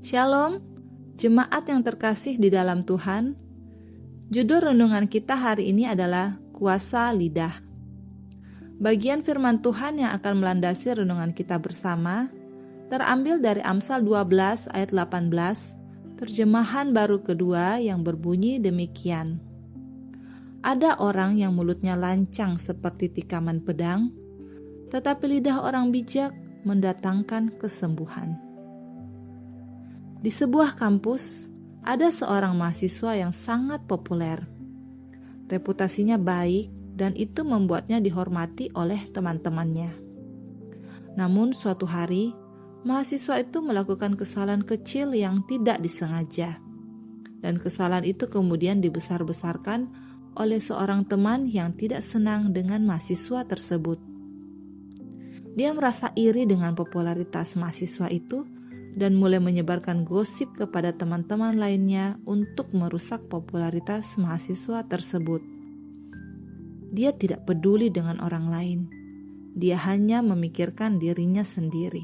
Shalom, jemaat yang terkasih di dalam Tuhan. Judul renungan kita hari ini adalah Kuasa Lidah. Bagian firman Tuhan yang akan melandasi renungan kita bersama terambil dari Amsal 12 ayat 18, terjemahan baru kedua yang berbunyi demikian. Ada orang yang mulutnya lancang seperti tikaman pedang, tetapi lidah orang bijak mendatangkan kesembuhan. Di sebuah kampus, ada seorang mahasiswa yang sangat populer. Reputasinya baik dan itu membuatnya dihormati oleh teman-temannya. Namun suatu hari, mahasiswa itu melakukan kesalahan kecil yang tidak disengaja. Dan kesalahan itu kemudian dibesar-besarkan oleh seorang teman yang tidak senang dengan mahasiswa tersebut. Dia merasa iri dengan popularitas mahasiswa itu dan mulai menyebarkan gosip kepada teman-teman lainnya untuk merusak popularitas mahasiswa tersebut. Dia tidak peduli dengan orang lain. Dia hanya memikirkan dirinya sendiri.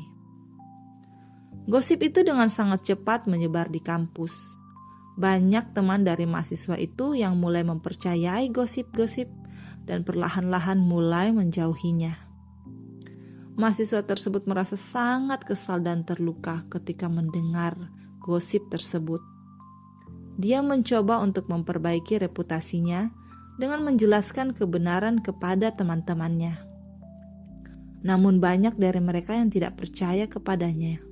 Gosip itu dengan sangat cepat menyebar di kampus. Banyak teman dari mahasiswa itu yang mulai mempercayai gosip-gosip dan perlahan-lahan mulai menjauhinya. Mahasiswa tersebut merasa sangat kesal dan terluka ketika mendengar gosip tersebut. Dia mencoba untuk memperbaiki reputasinya dengan menjelaskan kebenaran kepada teman-temannya. Namun banyak dari mereka yang tidak percaya kepadanya.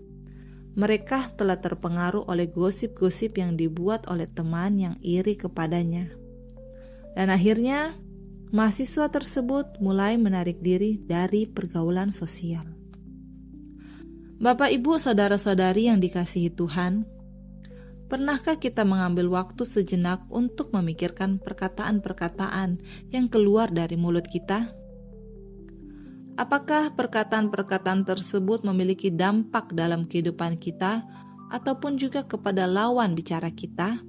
Mereka telah terpengaruh oleh gosip-gosip yang dibuat oleh teman yang iri kepadanya. Dan akhirnya mahasiswa tersebut mulai menarik diri dari pergaulan sosial. Bapak, Ibu, saudara-saudari yang dikasihi Tuhan, pernahkah kita mengambil waktu sejenak untuk memikirkan perkataan-perkataan yang keluar dari mulut kita? Apakah perkataan-perkataan tersebut memiliki dampak dalam kehidupan kita ataupun juga kepada lawan bicara kita?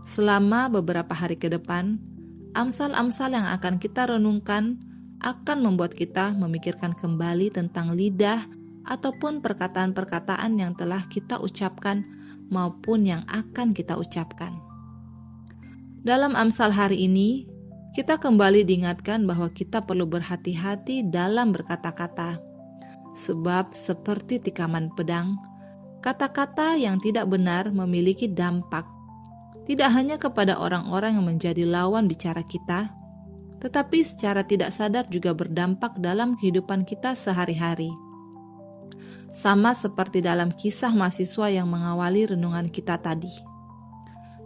Selama beberapa hari ke depan, Amsal-amsal yang akan kita renungkan akan membuat kita memikirkan kembali tentang lidah ataupun perkataan-perkataan yang telah kita ucapkan maupun yang akan kita ucapkan. Dalam Amsal hari ini, kita kembali diingatkan bahwa kita perlu berhati-hati dalam berkata-kata. Sebab seperti tikaman pedang, kata-kata yang tidak benar memiliki dampak tidak hanya kepada orang-orang yang menjadi lawan bicara kita, tetapi secara tidak sadar juga berdampak dalam kehidupan kita sehari-hari. Sama seperti dalam kisah mahasiswa yang mengawali renungan kita tadi.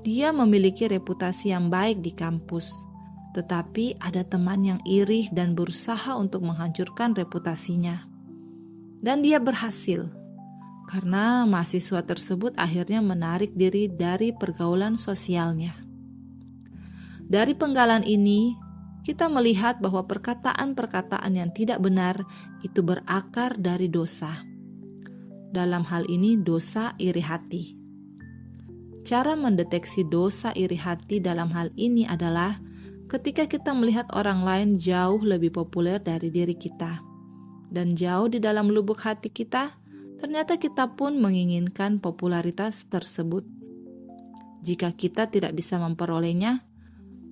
Dia memiliki reputasi yang baik di kampus, tetapi ada teman yang iri dan berusaha untuk menghancurkan reputasinya. Dan dia berhasil. Karena mahasiswa tersebut akhirnya menarik diri dari pergaulan sosialnya. Dari penggalan ini, kita melihat bahwa perkataan-perkataan yang tidak benar itu berakar dari dosa. Dalam hal ini, dosa iri hati. Cara mendeteksi dosa iri hati dalam hal ini adalah ketika kita melihat orang lain jauh lebih populer dari diri kita. Dan jauh di dalam lubuk hati kita, ternyata kita pun menginginkan popularitas tersebut. Jika kita tidak bisa memperolehnya,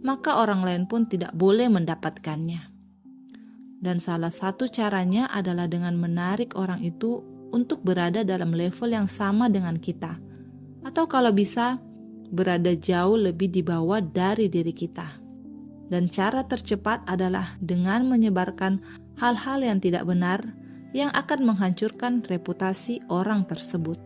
maka orang lain pun tidak boleh mendapatkannya. Dan salah satu caranya adalah dengan menarik orang itu untuk berada dalam level yang sama dengan kita. Atau kalau bisa, berada jauh lebih di bawah dari diri kita. Dan cara tercepat adalah dengan menyebarkan hal-hal yang tidak benar yang akan menghancurkan reputasi orang tersebut.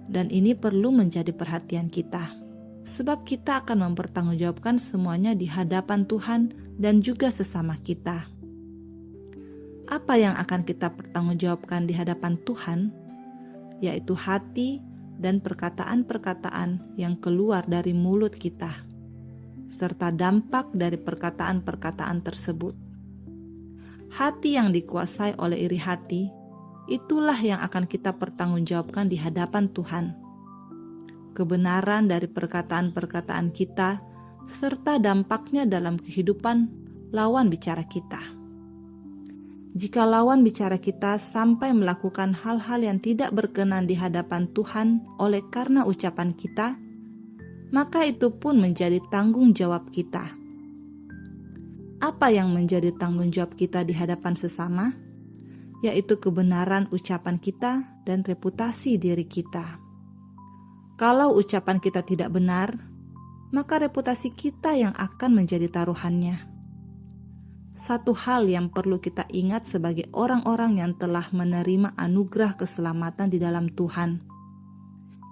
Dan ini perlu menjadi perhatian kita, sebab kita akan mempertanggungjawabkan semuanya di hadapan Tuhan dan juga sesama kita. Apa yang akan kita pertanggungjawabkan di hadapan Tuhan? Yaitu hati dan perkataan-perkataan yang keluar dari mulut kita, serta dampak dari perkataan-perkataan tersebut. Hati yang dikuasai oleh iri hati, itulah yang akan kita pertanggungjawabkan di hadapan Tuhan. Kebenaran dari perkataan-perkataan kita, serta dampaknya dalam kehidupan lawan bicara kita. Jika lawan bicara kita sampai melakukan hal-hal yang tidak berkenan di hadapan Tuhan oleh karena ucapan kita, maka itu pun menjadi tanggung jawab kita. Apa yang menjadi tanggung jawab kita di hadapan sesama? Yaitu kebenaran ucapan kita dan reputasi diri kita. Kalau ucapan kita tidak benar, maka reputasi kita yang akan menjadi taruhannya. Satu hal yang perlu kita ingat sebagai orang-orang yang telah menerima anugerah keselamatan di dalam Tuhan.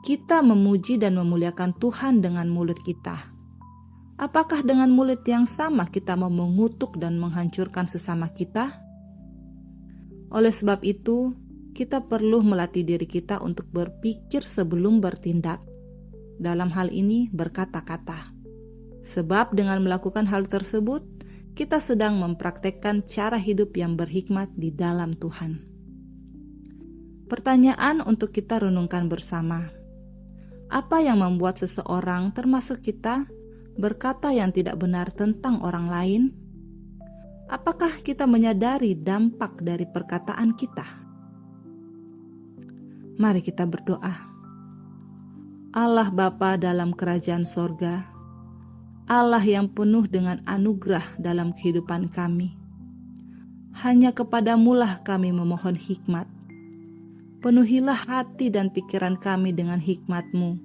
Kita memuji dan memuliakan Tuhan dengan mulut kita. Apakah dengan mulut yang sama kita mau mengutuk dan menghancurkan sesama kita? Oleh sebab itu, kita perlu melatih diri kita untuk berpikir sebelum bertindak. Dalam hal ini, berkata-kata. Sebab dengan melakukan hal tersebut, kita sedang mempraktekkan cara hidup yang berhikmat di dalam Tuhan. Pertanyaan untuk kita renungkan bersama. Apa yang membuat seseorang, termasuk kita, berkata yang tidak benar tentang orang lain? Apakah kita menyadari dampak dari perkataan kita? Mari kita berdoa. Allah Bapa dalam kerajaan sorga, Allah yang penuh dengan anugerah dalam kehidupan kami. Hanya kepadamu-lah kami memohon hikmat. Penuhilah hati dan pikiran kami dengan hikmat-Mu.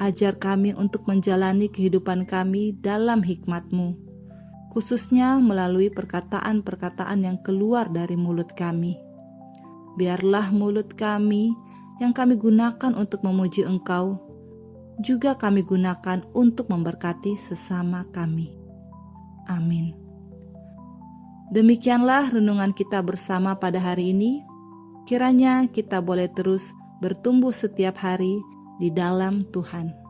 Ajar kami untuk menjalani kehidupan kami dalam hikmat-Mu, khususnya melalui perkataan-perkataan yang keluar dari mulut kami. Biarlah mulut kami yang kami gunakan untuk memuji Engkau, juga kami gunakan untuk memberkati sesama kami. Amin. Demikianlah renungan kita bersama pada hari ini. Kiranya kita boleh terus bertumbuh setiap hari di dalam Tuhan.